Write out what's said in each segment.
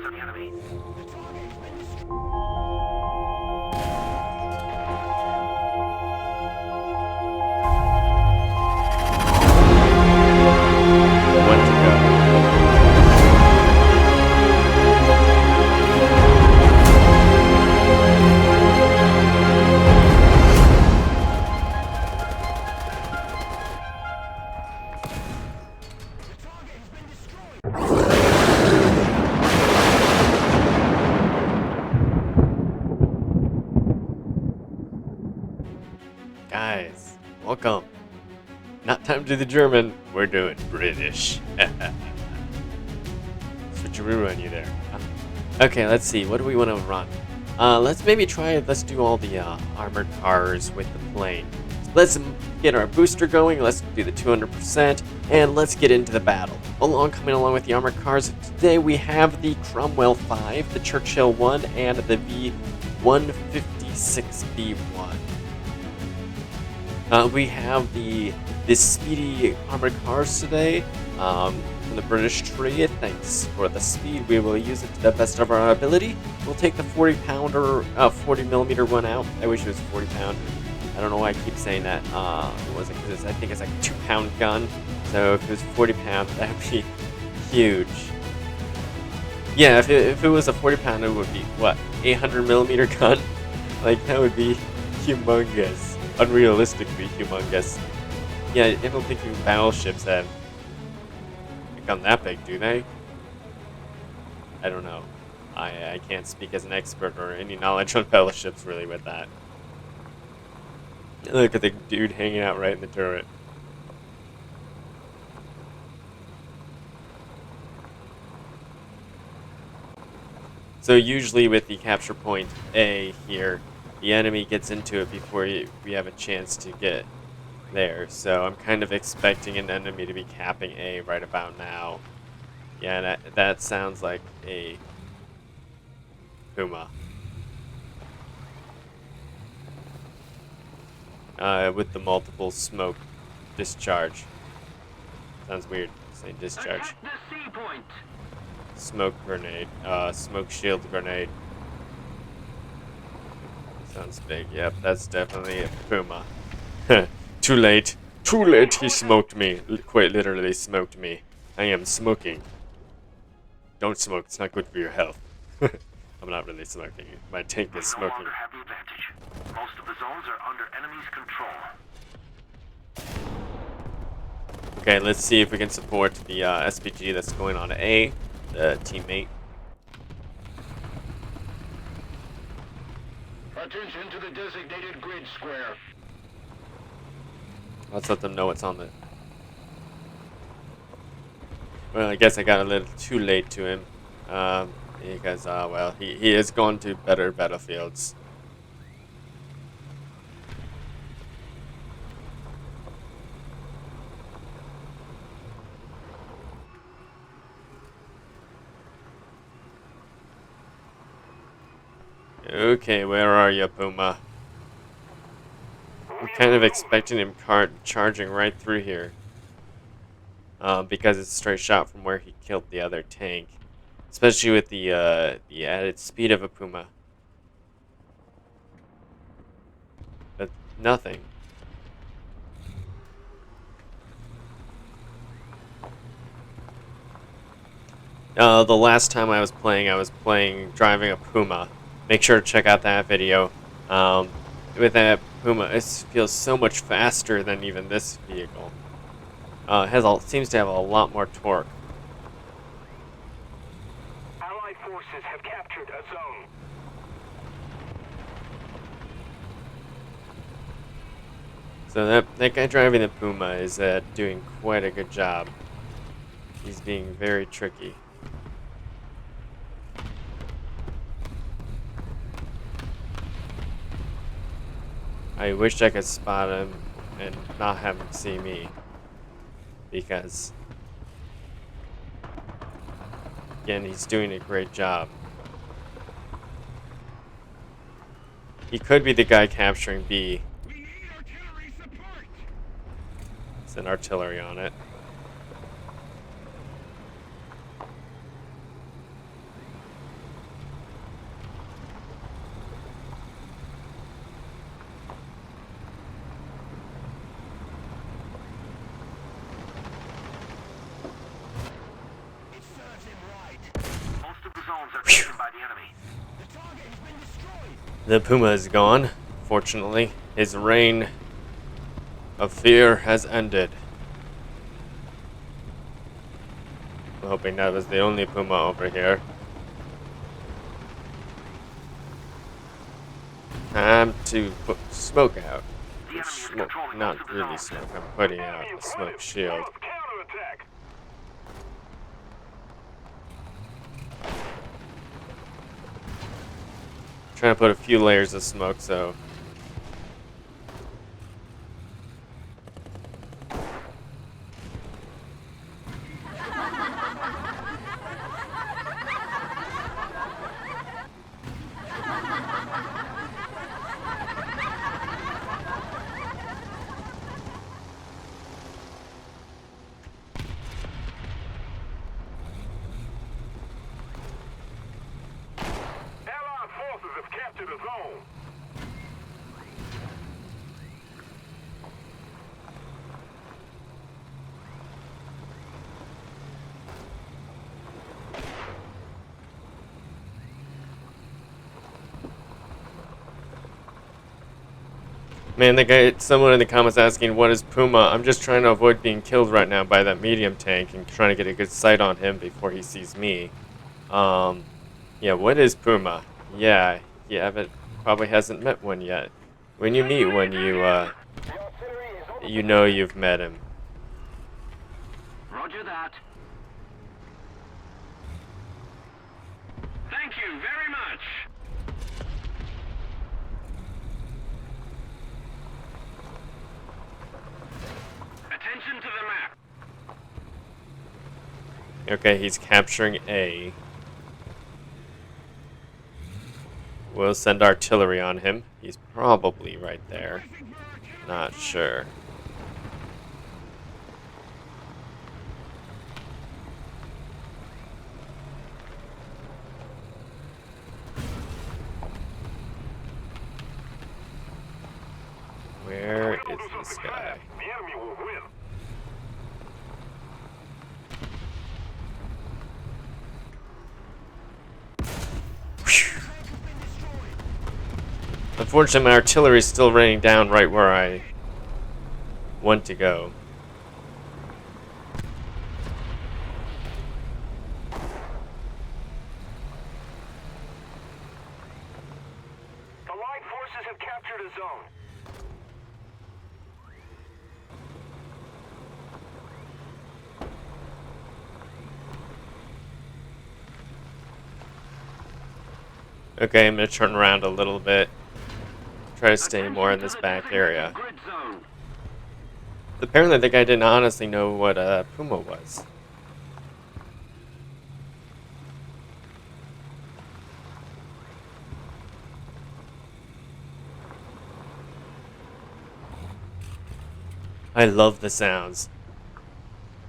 of the enemy. One to go. Guys, welcome. Not time to do the German, we're doing British. Switcheroo on you there. Okay, let's see, what do we want to run? Let's do all the armored cars with the plane. Let's get our booster going, let's do the 200%, and let's get into the battle. Coming along with the armored cars, today we have the Cromwell-5, the Churchill-1, and the V-156B1. We have the speedy armored cars today from the British tree. Thanks for the speed. We will use it to the best of our ability. We'll take the 40mm one out. I wish it was 40 pound. I don't know why I keep saying that. It wasn't because I think it's like a 2-pound gun. So if it was 40 pound, that would be huge. Yeah, if it was a 40 pound, it would be what, 800mm gun? Like that would be humongous. Unrealistically humongous. Yeah, I don't think even battleships have become that big, do they? I don't know. I can't speak as an expert or any knowledge on battleships really with that. Look at the dude hanging out right in the turret. So usually with the capture point A here, the enemy gets into it before we have a chance to get there. So I'm kind of expecting an enemy to be capping A right about now. Yeah, that sounds like a Puma. With the multiple smoke discharge. Sounds weird saying discharge. Smoke grenade. Smoke shield grenade. Sounds big. Yep, that's definitely a Puma. Too late. Too late, he smoked me. Quite literally smoked me. I am smoking. Don't smoke, it's not good for your health. I'm not really smoking. My tank is smoking. Have the advantage. Most of the zones are under enemy's control. Okay, let's see if we can support the SPG that's going on A, the teammate. Attention to the designated grid square. Let's let them know what's on it. Well, I guess I got a little too late to him. Because, well, he has gone to better battlefields. Okay, where are you, Puma? I'm kind of expecting him charging right through here. Because it's a straight shot from where he killed the other tank. Especially with the added speed of a Puma. But nothing. The last time I was playing driving a Puma. Make sure to check out that video. With that Puma, it feels so much faster than even this vehicle. Seems to have a lot more torque. Allied forces have captured a zone. So that guy driving the Puma is doing quite a good job. He's being very tricky. I wish I could spot him and not have him see me. Because, again, he's doing a great job. He could be the guy capturing B. We need artillery support. It's an artillery on it. zones are taken by the enemy. The Puma is gone. Fortunately, his reign of fear has ended. I'm hoping that was the only Puma over here. Time to put smoke out. The enemy is Smoke, controlling most not of the really zones. smoke. I'm putting out a smoke shield. Counterattack. Trying to put a few layers of smoke, so Allied forces have captured a zone. man, someone in the comments asking what is Puma. I'm just trying to avoid being killed right now by that medium tank and trying to get a good sight on him before he sees me. Yeah, what is Puma? Yeah, but probably hasn't met one yet. When you meet one, you know you've met him. Roger that. Thank you very much. Attention to the map. Okay, he's capturing A. We'll send artillery on him. He's probably right there. Not sure. Where is this guy? The enemy will win. Unfortunately, my artillery is still raining down right where I want to go. Allied forces have captured a zone. Okay, I'm gonna turn around a little bit. Try to stay more in this back area. Grid zone. Apparently, the guy didn't honestly know what a Puma was. I love the sounds.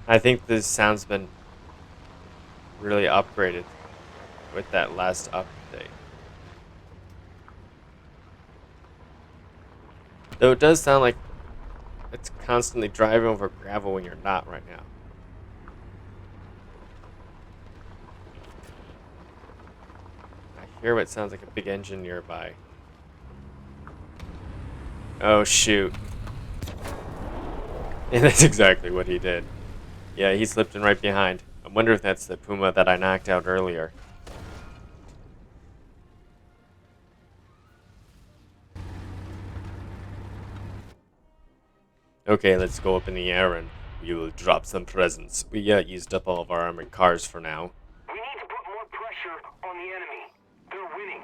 I think the sound's been really upgraded with that last update. Though it does sound like it's constantly driving over gravel when you're not right now. I hear what sounds like a big engine nearby. Oh shoot. And that's exactly what he did. Yeah, he slipped in right behind. I wonder if that's the Puma that I knocked out earlier. Okay, let's go up in the air and we will drop some presents. We used up all of our armored cars for now. We need to put more pressure on the enemy. They're winning.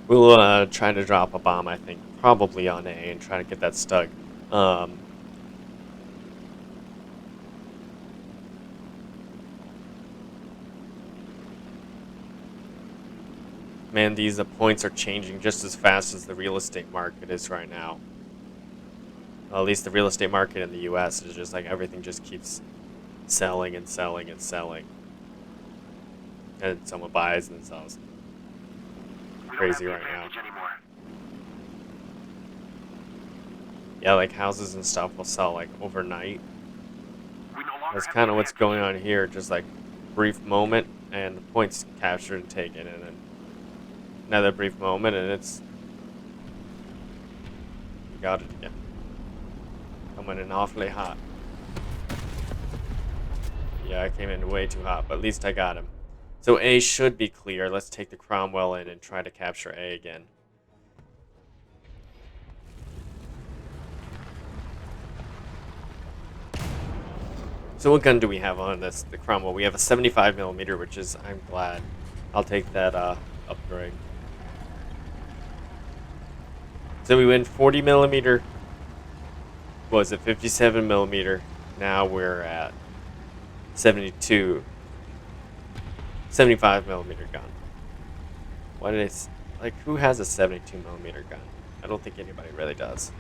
We'll try to drop a bomb, I think, probably on A and try to get that stuck. Man, these points are changing just as fast as the real estate market is right now. Well, at least the real estate market in the US is just like everything just keeps selling and selling and selling. And someone buys and sells. Crazy right now. Anymore. Yeah, like houses and stuff will sell like overnight. We no That's kind of what's going on here. Just like brief moment, and the point's captured and taken, and then another brief moment, and it's you got it again. Coming in awfully hot. Yeah, I came in way too hot, but at least I got him. So A should be clear. Let's take the Cromwell in and try to capture A again. So what gun do we have on this? The Cromwell. We have a 75mm, which is, I'm glad. I'll take that upgrade. So we went 40mm. What was it? 57mm. Now we're at 75mm gun. Why did like, who has a 72mm gun? I don't think anybody really does.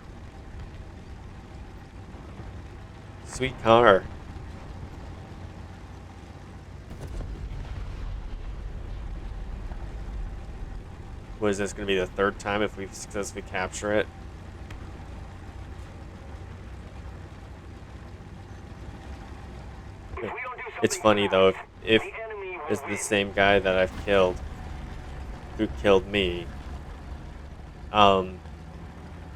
Sweet car. What is this going to be the third time if we successfully capture it? It's funny though, if it's the same guy that I've killed, who killed me,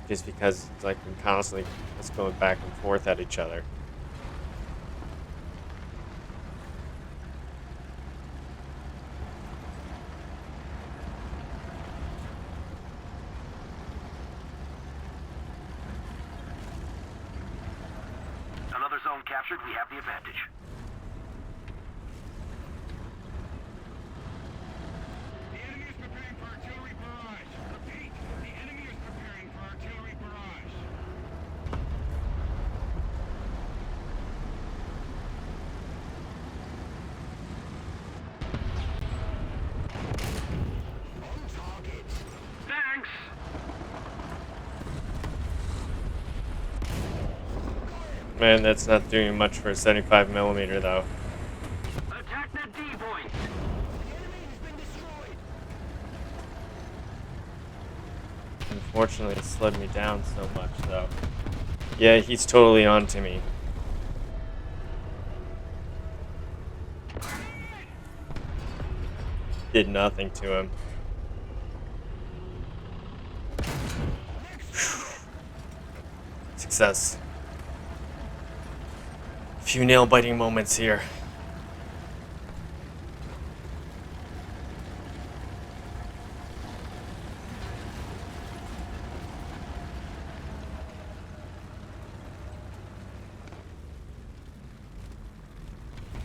just because it's like we're constantly just going back and forth at each other. Another zone captured, we have the advantage. The enemy is preparing for artillery barrage. Repeat, the enemy is preparing for artillery barrage. On target. Thanks. Man, that's not doing much for a 75mm though. Attack the D point. The enemy has been destroyed. Unfortunately, it slowed me down so much though. Yeah, he's totally on to me. Did nothing to him. Success. Few nail-biting moments here.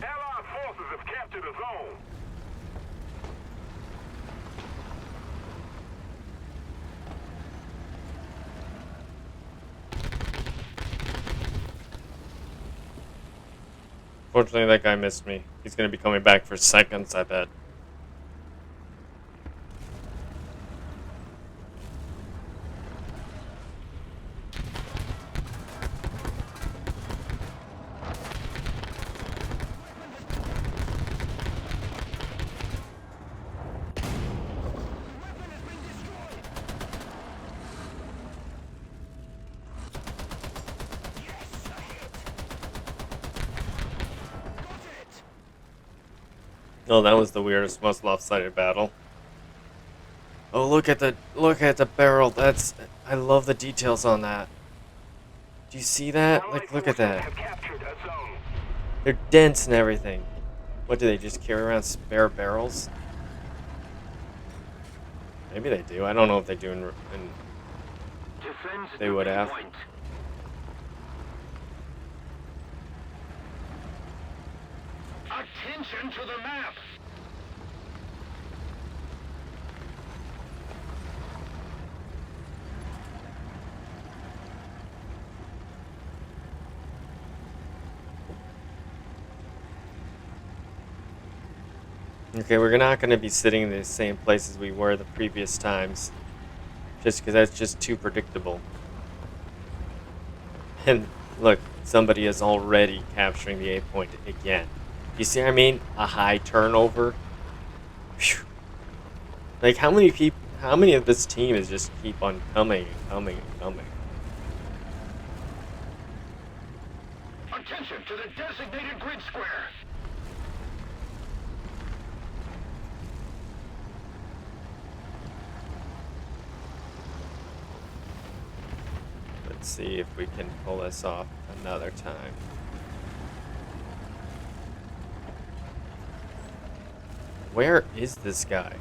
Allied forces have captured a zone. Fortunately, that guy missed me. He's gonna be coming back for seconds, I bet. Oh, that was the weirdest, most lopsided battle. Oh, look at the barrel. I love the details on that. Do you see that? Like, look at that. They're dents and everything. What, do they just carry around spare barrels? Maybe they do. I don't know if they do they would have. Attention to the map. Okay, we're not going to be sitting in the same places we were the previous times. Just because that's just too predictable. And look, somebody is already capturing the A point again. You see what I mean? A high turnover. Whew. Like, how many of this team is just keep on coming and coming and coming? Attention Attention to the designated grid square. Let's see if we can pull this off another time. Where is this guy?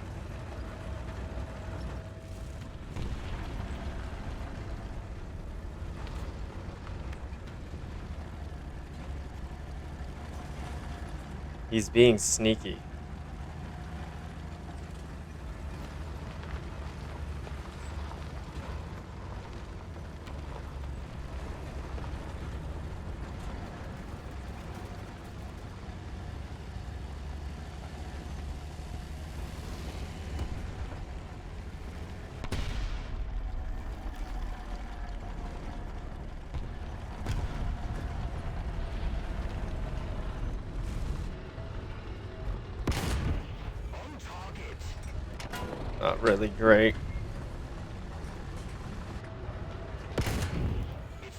He's being sneaky. Not really great. It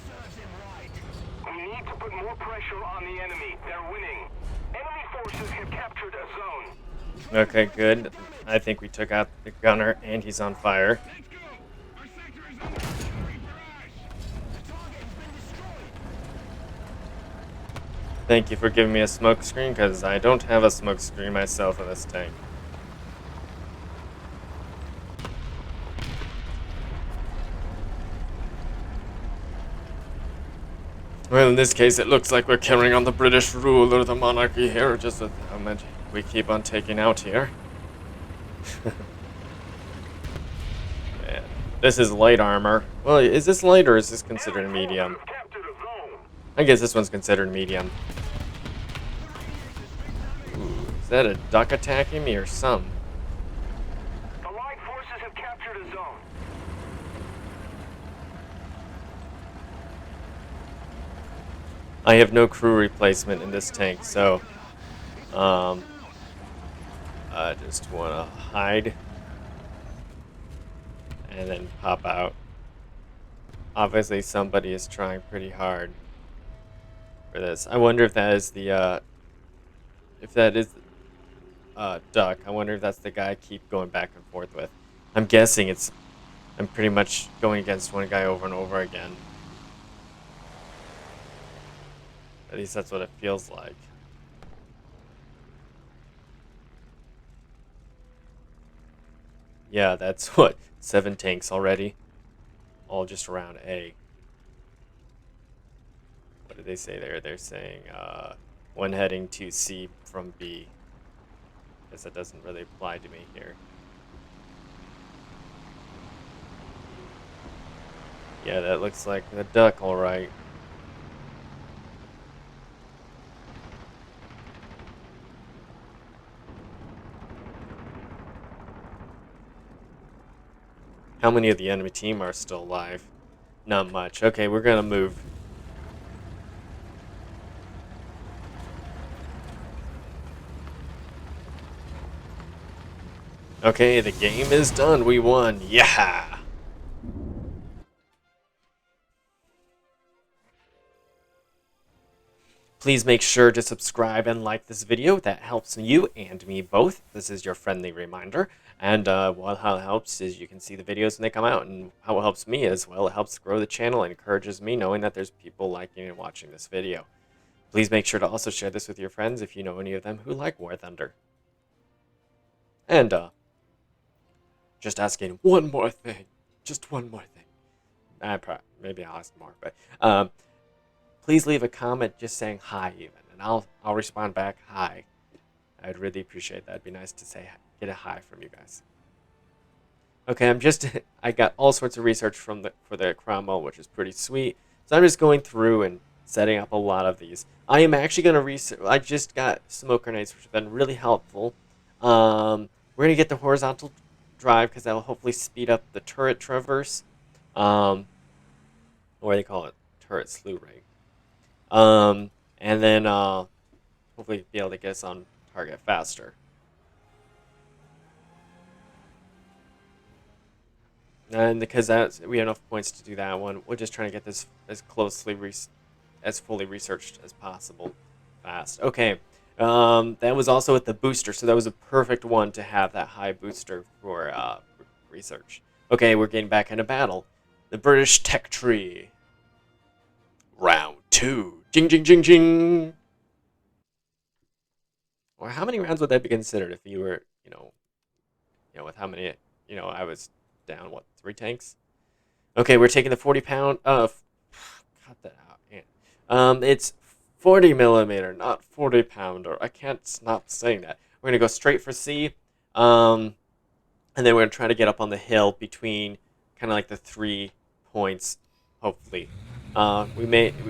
serves him right. We need to put more pressure on the enemy. They're winning. Enemy forces have captured a zone. Okay, good. I think we took out the gunner and he's on fire. Let's go. Our sector is under artillery barrage. The target has been destroyed. Thank you for giving me a smoke screen, because I don't have a smoke screen myself in this tank. Well, in this case, it looks like we're carrying on the British rule or the monarchy here, just with how much we keep on taking out here. Man, this is light armor. Well, is this light or is this considered medium? I guess this one's considered medium. Ooh, is that a duck attacking me or some? The Allied forces have captured a zone. I have no crew replacement in this tank, so I just want to hide and then pop out. Obviously, somebody is trying pretty hard for this. I wonder if that is the duck. I wonder if that's the guy I keep going back and forth with. I'm guessing I'm pretty much going against one guy over and over again. At least that's what it feels like. Yeah, that's what, 7 tanks already? All just around A. What did they say there? They're saying, one heading to C from B. Guess that doesn't really apply to me here. Yeah, that looks like the duck, alright. How many of the enemy team are still alive? Not much. Okay, we're gonna move. Okay, the game is done. We won. Yeah! Please make sure to subscribe and like this video. That helps you and me both. This is your friendly reminder. And how it helps is you can see the videos when they come out. And how it helps me as well, it helps grow the channel and encourages me knowing that there's people liking and watching this video. Please make sure to also share this with your friends if you know any of them who like War Thunder. And just asking one more thing. Just one more thing. Maybe I'll ask more, but please leave a comment just saying hi even, and I'll respond back hi. I'd really appreciate that. It'd be nice to get a hi from you guys. Okay, I got all sorts of research for the Cromwell, which is pretty sweet. So I'm just going through and setting up a lot of these. I am actually going to research. I just got smoke grenades, which have been really helpful. We're going to get the horizontal drive because that will hopefully speed up the turret traverse. Or they call it turret slew rate. And then hopefully be able to get us on target faster. And because we have enough points to do that one, we're just trying to get this as closely as fully researched as possible. Fast. Okay. That was also with the booster, so that was a perfect one to have that high booster for research. Okay, we're getting back into battle. The British Tech Tree. Round 2. Jing, jing, jing, jing. Or how many rounds would that be considered if you were, with how many, I was down, 3 tanks? Okay, we're taking the 40-pound, cut that out. Yeah. It's 40 millimeter, not 40 pounder. I can't stop saying that. We're going to go straight for C, and then we're going to try to get up on the hill between kind of like the 3 points, hopefully.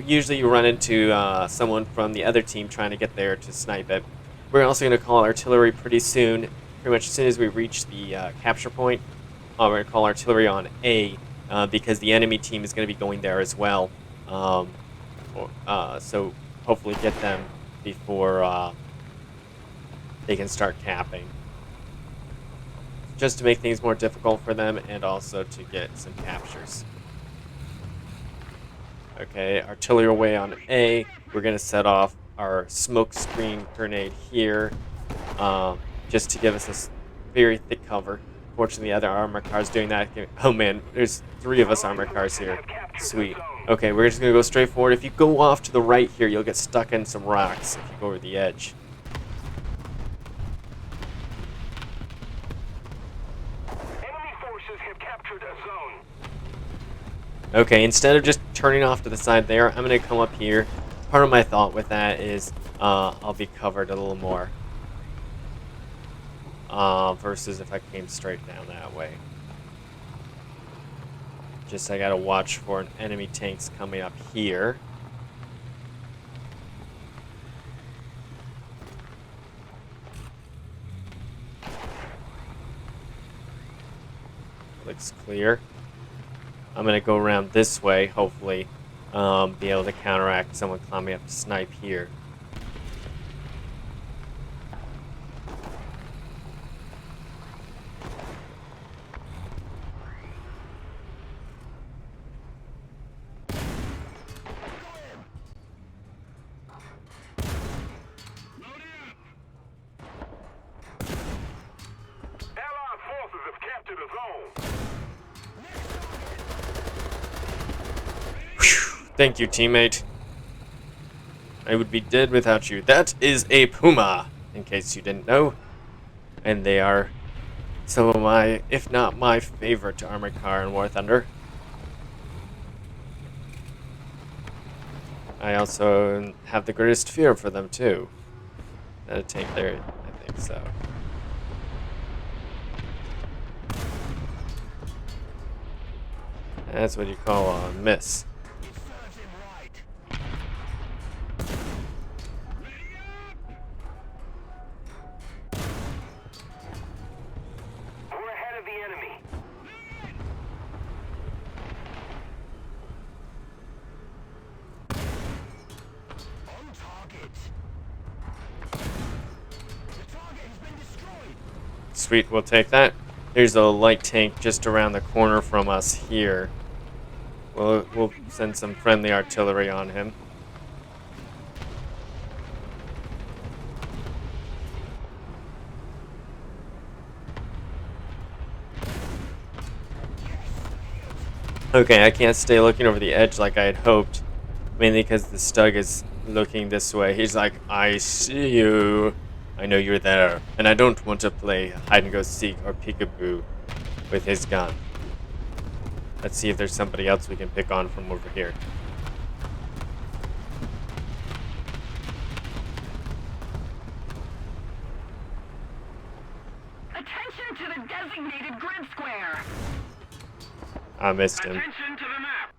Usually you run into someone from the other team trying to get there to snipe it. We're also going to call artillery pretty soon. Pretty much as soon as we reach the capture point, we're going to call artillery on A because the enemy team is going to be going there as well. So hopefully get them before they can start capping. Just to make things more difficult for them and also to get some captures. Okay, artillery away on A. We're going to set off our smoke screen grenade here just to give us this very thick cover. Fortunately, the other armor car's doing that. Oh man, there's 3 of us armor cars here. Sweet. Okay, we're just going to go straight forward. If you go off to the right here, you'll get stuck in some rocks if you go over the edge. Enemy forces have captured a zone. Okay, instead of just turning off to the side there, I'm going to come up here. Part of my thought with that is I'll be covered a little more versus if I came straight down that way. Just I got to watch for an enemy tanks coming up here. Looks clear. I'm going to go around this way, hopefully. Be able to counteract someone climbing up to snipe here. Allied forces have captured a zone. Thank you, teammate. I would be dead without you. That is a Puma, in case you didn't know. And they are some of my, if not my favorite armored car in War Thunder. I also have the greatest fear for them, too. That tank there, I think so. That's what you call a miss. Sweet, we'll take that. There's a light tank just around the corner from us here. We'll send some friendly artillery on him. Okay, I can't stay looking over the edge like I had hoped. Mainly because the Stug is looking this way. He's like, I see you. I know you're there. And I don't want to play hide-and-go-seek or peekaboo with his gun. Let's see if there's somebody else we can pick on from over here. Attention to the designated grid square. I missed him. Attention to the map.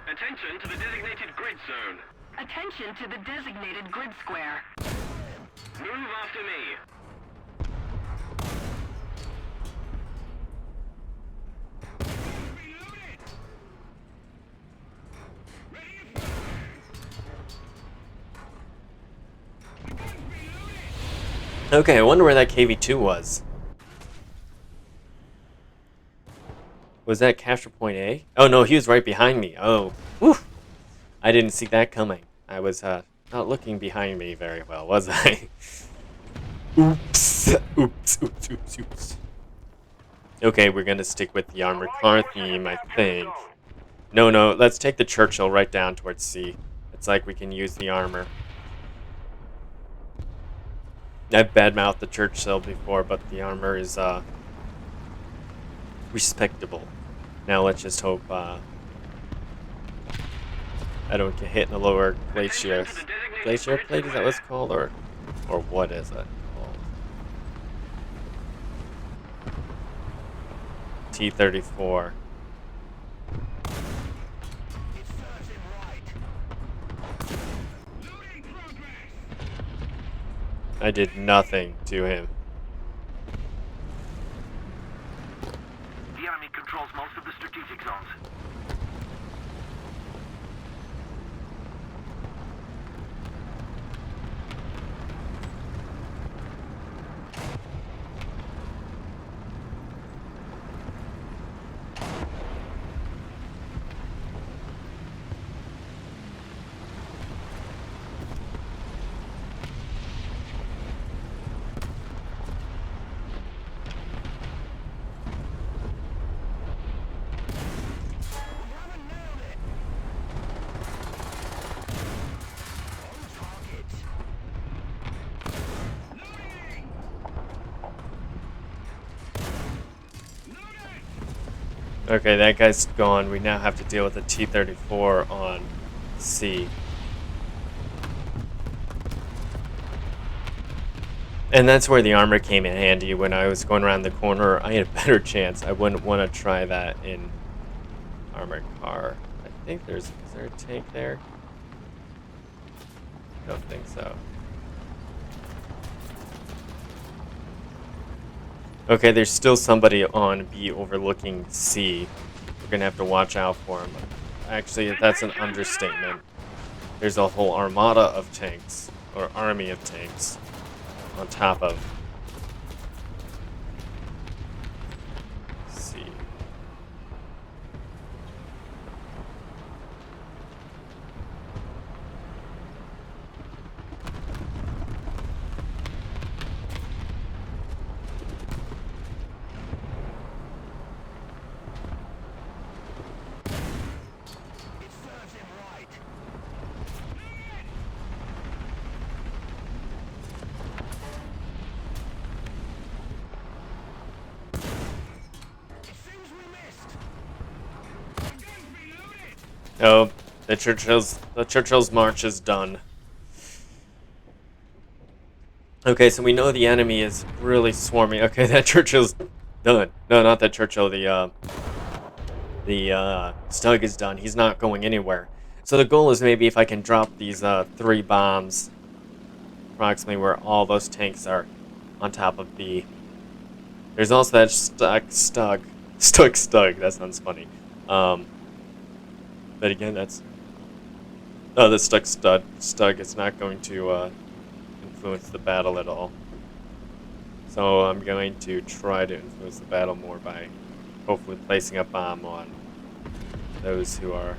Attention to the designated grid zone. Attention to the designated grid square. Move after me. Okay, I wonder where that KV-2 was. Was that capture point A? Oh no, he was right behind me. Oh, whew. I didn't see that coming. I was not looking behind me very well, was I? Oops. Oops, oops, oops, oops. Okay, we're gonna stick with the armored car theme, I think. No, let's take the Churchill right down towards C. It's like we can use the armor. I've badmouthed the Churchill before, but the armor is, respectable. Now let's just hope, I don't get hit in the lower glacier. Glacier plate, is that what it's called? Or what is it called? T-34. I did nothing to him. The enemy controls most of the strategic zones. Okay, that guy's gone. We now have to deal with the T-34 on C. And that's where the armor came in handy. When I was going around the corner, I had a better chance. I wouldn't want to try that in armored car. I think is there a tank there? I don't think so. Okay, there's still somebody on B overlooking C. We're gonna have to watch out for him. Actually, that's an understatement. There's a whole armada of tanks, or army of tanks, on top of C. Oh, the Churchill's march is done. Okay, so we know the enemy is really swarming. Okay, that Churchill's done. No, not that Churchill. The Stug is done. He's not going anywhere. So the goal is maybe if I can drop these 3 bombs approximately where all those tanks are on top of B. There's also that Stug. That sounds funny. But again, that's... Oh, the Stug is not going to influence the battle at all. So I'm going to try to influence the battle more by hopefully placing a bomb on those who are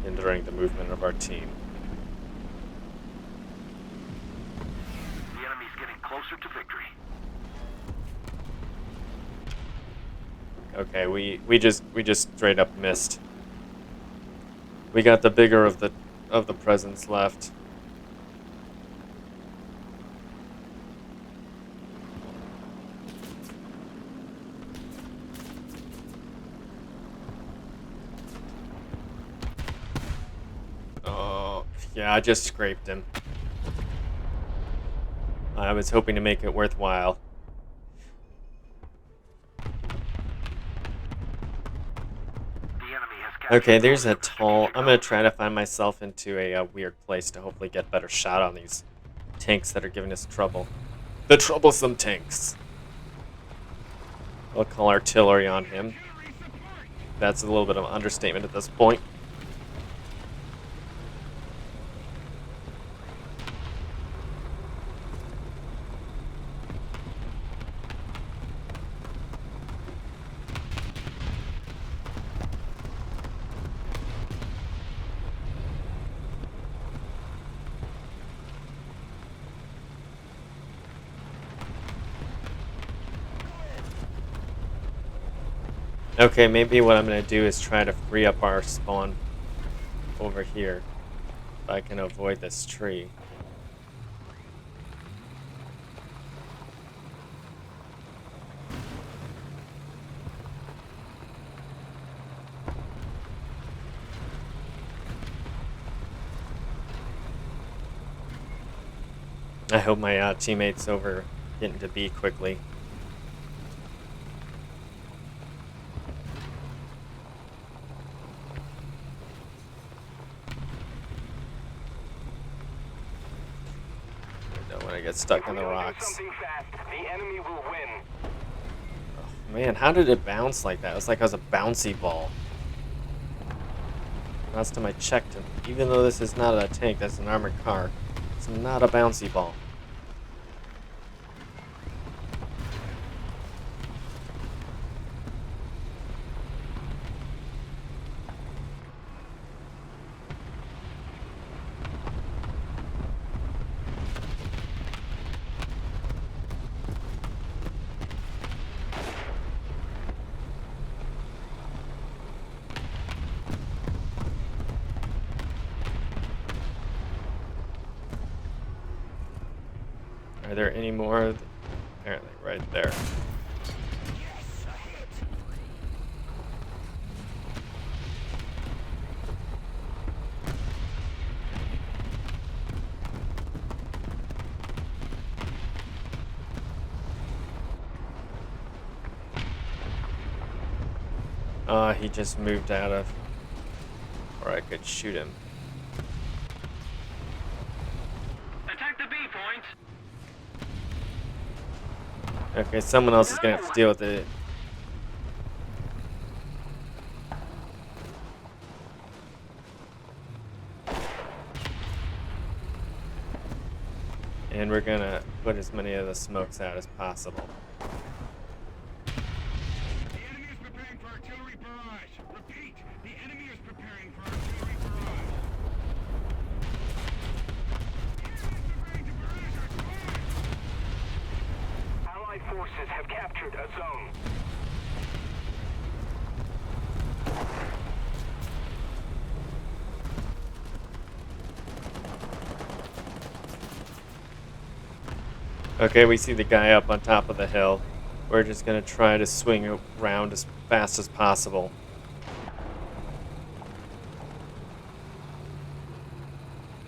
hindering the movement of our team. The enemy's getting closer to victory. Okay, we just straight up missed. We got the bigger of the presence left. Oh, yeah, I just scraped him. I was hoping to make it worthwhile. Okay, there's a tall... I'm going to try to find myself into a weird place to hopefully get better shot on these tanks that are giving us trouble. The troublesome tanks. We'll call artillery on him. That's a little bit of an understatement at this point. Okay, maybe what I'm gonna do is try to free up our spawn over here. If I can avoid this tree. I hope my teammates over get into B quickly. I don't want to get stuck in the rocks. Something fast, the enemy will win. Oh, man, how did it bounce like that? It was like I was a bouncy ball. Last time I checked him, even though this is not a tank, that's an armored car, it's not a bouncy ball. Are there any more? Apparently, right there. He just moved out of, or I could shoot him. Attack the B point. Okay, someone else is gonna have to deal with it. And we're gonna put as many of the smokes out as possible. The enemy is preparing for artillery barrage. Repeat, the enemy is preparing for artillery barrage. Allied forces have captured a zone. Okay, we see the guy up on top of the hill. We're just gonna try to swing around as fast as possible.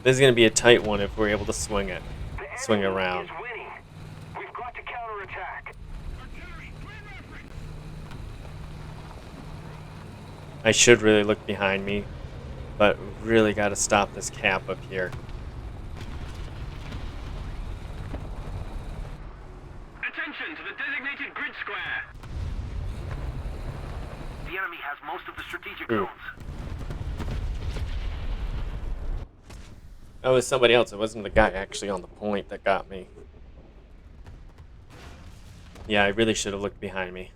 This is gonna be a tight one if we're able to swing it. Swing around. Is winning. We've got to counterattack. Artillery, clear reference. I should really look behind me, but really gotta stop this cap up here. Attention to the designated grid square. The enemy has most of the strategic Ooh. zones. That was somebody else. It wasn't the guy actually on the point that got me. Yeah, I really should have looked behind me.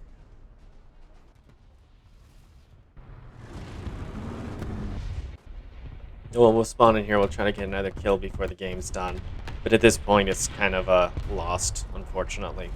Well, we'll spawn in here. We'll try to get another kill before the game's done. But at this point, it's kind of lost, unfortunately.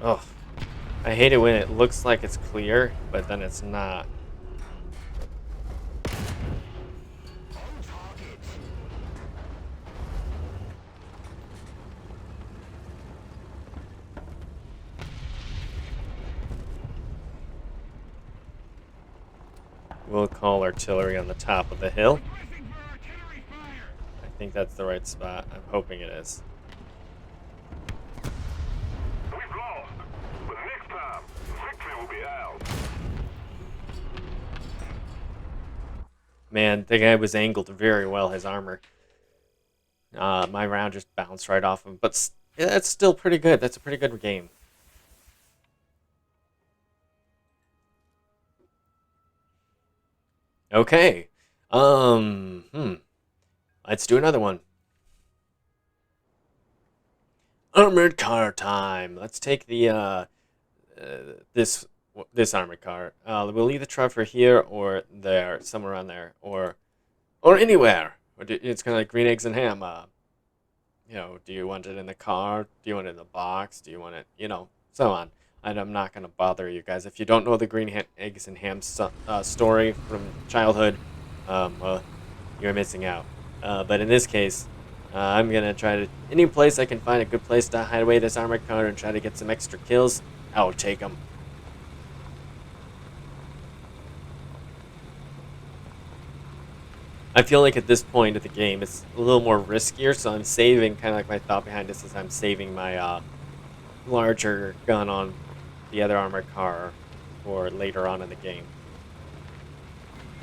Oh, I hate it when it looks like it's clear, but then it's not. We'll call artillery on the top of the hill. I think that's the right spot. I'm hoping it is. We've lost, but next time, victory will be ours. Man, the guy was angled very well, his armor. My round just bounced right off him, but yeah, that's still pretty good. That's a pretty good game. Okay. Let's do another one. Armored car time. Let's take the this armored car. We'll either try for here or there, somewhere around there, or anywhere. It's kind of like green eggs and ham. You know, do you want it in the car? Do you want it in the box? Do you want it, you know, so on. And I'm not gonna bother you guys if you don't know the eggs and ham story from childhood. Well, you're missing out. But in this case, I'm gonna try to any place I can find a good place to hide away this armored car and try to get some extra kills. I'll take them. I feel like at this point of the game, it's a little more riskier, so I'm saving, kind of like my thought behind this is I'm saving my larger gun on the other armored car for later on in the game.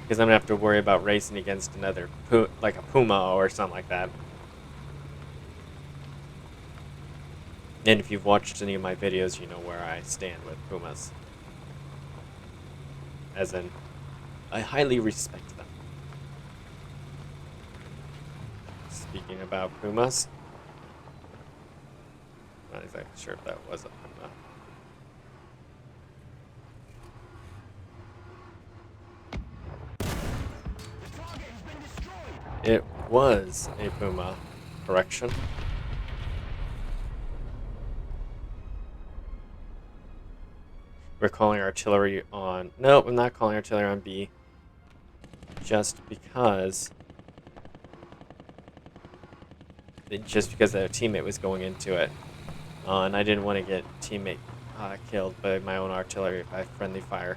Because I'm going to have to worry about racing against another, like a Puma or something like that. And if you've watched any of my videos, you know where I stand with Pumas. As in, I highly respect them. Speaking about Pumas, not exactly sure if that was a Puma. It was a Puma. Correction. We're calling artillery on... Nope, I'm not calling artillery on B. Just because their teammate was going into it. And I didn't want to get teammate killed by my own artillery by friendly fire.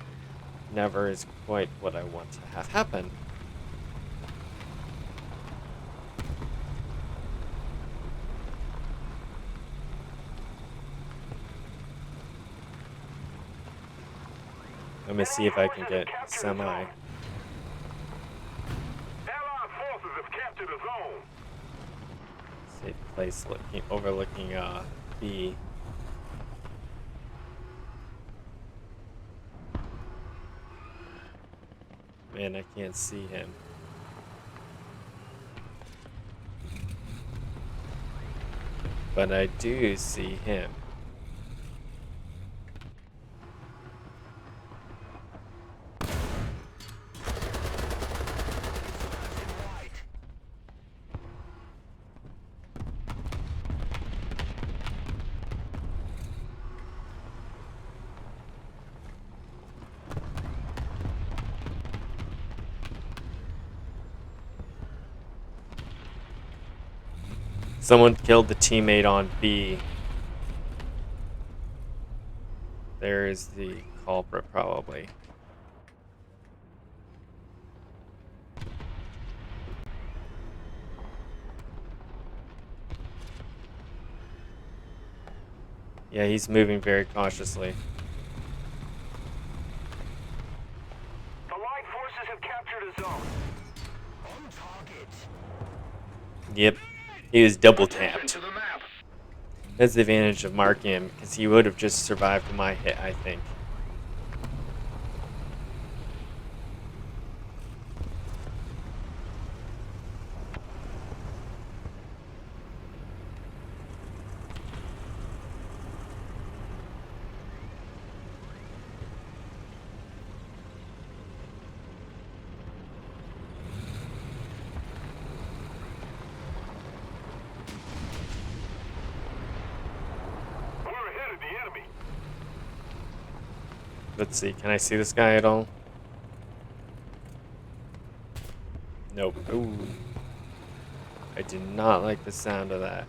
Never is quite what I want to have happen. Let me see if I can get semi. Allied forces have captured a zone. Safe place overlooking B. Man, I can't see him. But I do see him. Someone killed the teammate on B. There is the culprit, probably. Yeah, he's moving very cautiously. Allied forces have captured a zone. On target. Yep. He was double tapped. That's the advantage of marking him, because he would have just survived my hit, I think. Let's see, can I see this guy at all? Nope. Ooh. I do not like the sound of that.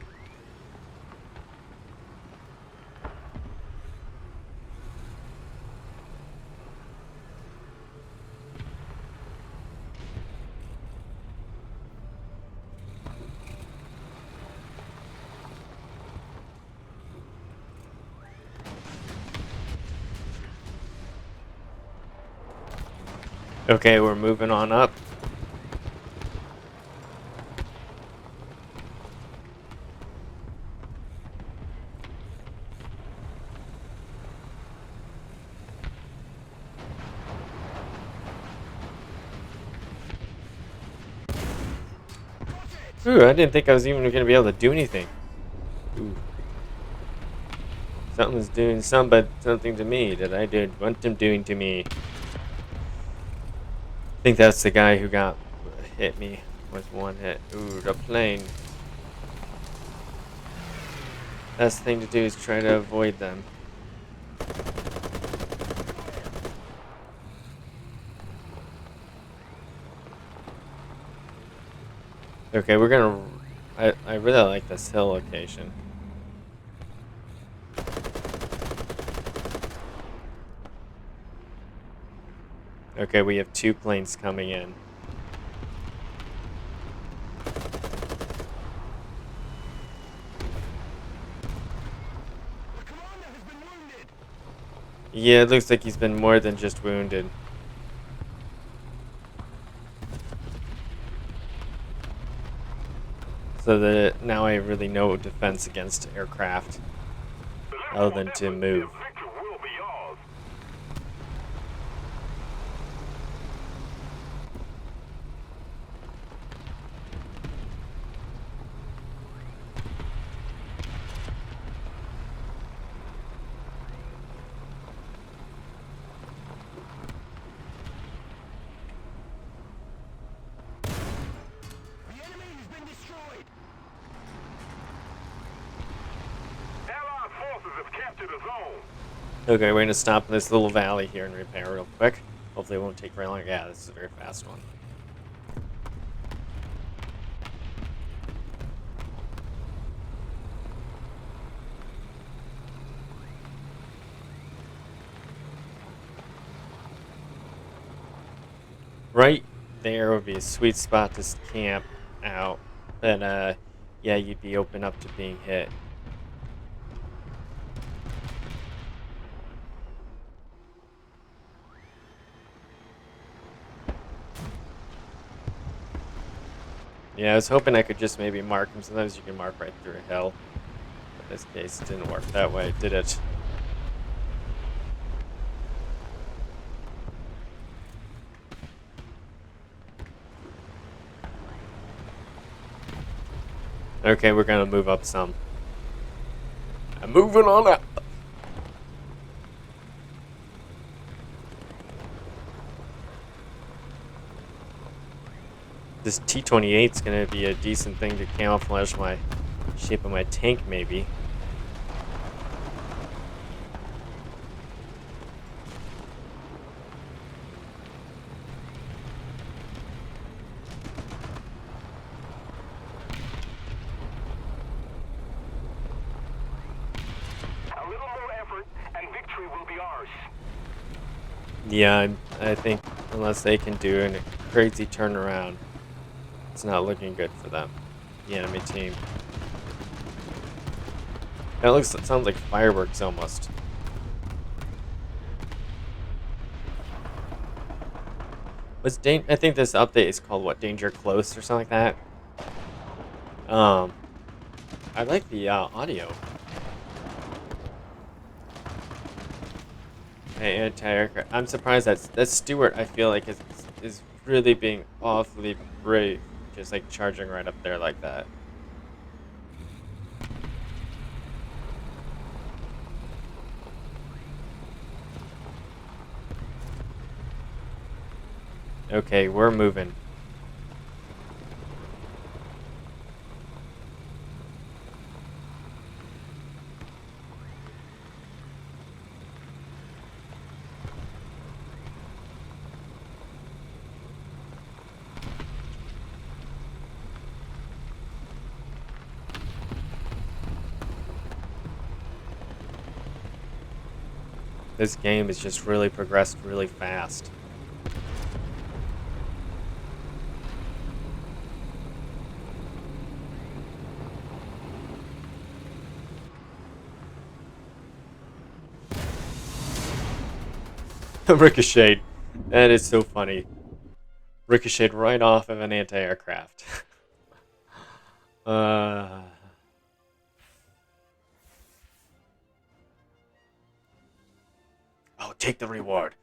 Okay, we're moving on up. Ooh, I didn't think I was even going to be able to do anything. Ooh. Something's doing something to me that I didn't want them doing to me. I think that's the guy who got hit me with one hit. Ooh, the plane. Best thing to do is try to avoid them. Okay, we're gonna... I really like this hill location. Okay, we have 2 planes coming in. Yeah, it looks like he's been more than just wounded. So that now I have really no defense against aircraft other than to move. Okay, we're gonna stop in this little valley here and repair real quick. Hopefully it won't take very long. Yeah, this is a very fast one. Right there would be a sweet spot to camp out. But, yeah, you'd be open up to being hit. Yeah, I was hoping I could just maybe mark him. Sometimes you can mark right through a hill. But in this case, it didn't work that way, did it? Okay, we're gonna move up some. I'm moving on up. This T-28 is gonna be a decent thing to camouflage my shape of my tank, maybe. A little more effort, and victory will be ours. Yeah, I think unless they can do a crazy turnaround, it's not looking good for them, the enemy team. It sounds like fireworks almost. I think this update is called what, Danger Close or something like that. I like the audio. Hey, anti-aircraft. I'm surprised that Stewart, I feel like is really being awfully brave, just like charging right up there like that. Okay, we're moving. This game has just really progressed really fast. Ricocheted. That is so funny. Ricocheted right off of an anti-aircraft. Oh, take the reward.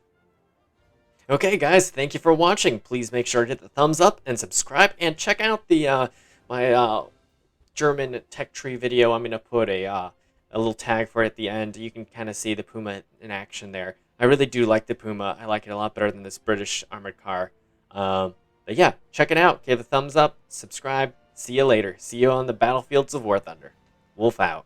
Okay, guys, thank you for watching. Please make sure to hit the thumbs up and subscribe, and check out the my German tech tree video. I'm gonna put a a little tag for it at the end. You can kind of see the Puma in action there. I really do like the Puma. I like it a lot better than this British armored car. But yeah, check it out. Give a thumbs up, subscribe. See you later. See you on the battlefields of War Thunder. Wolf out.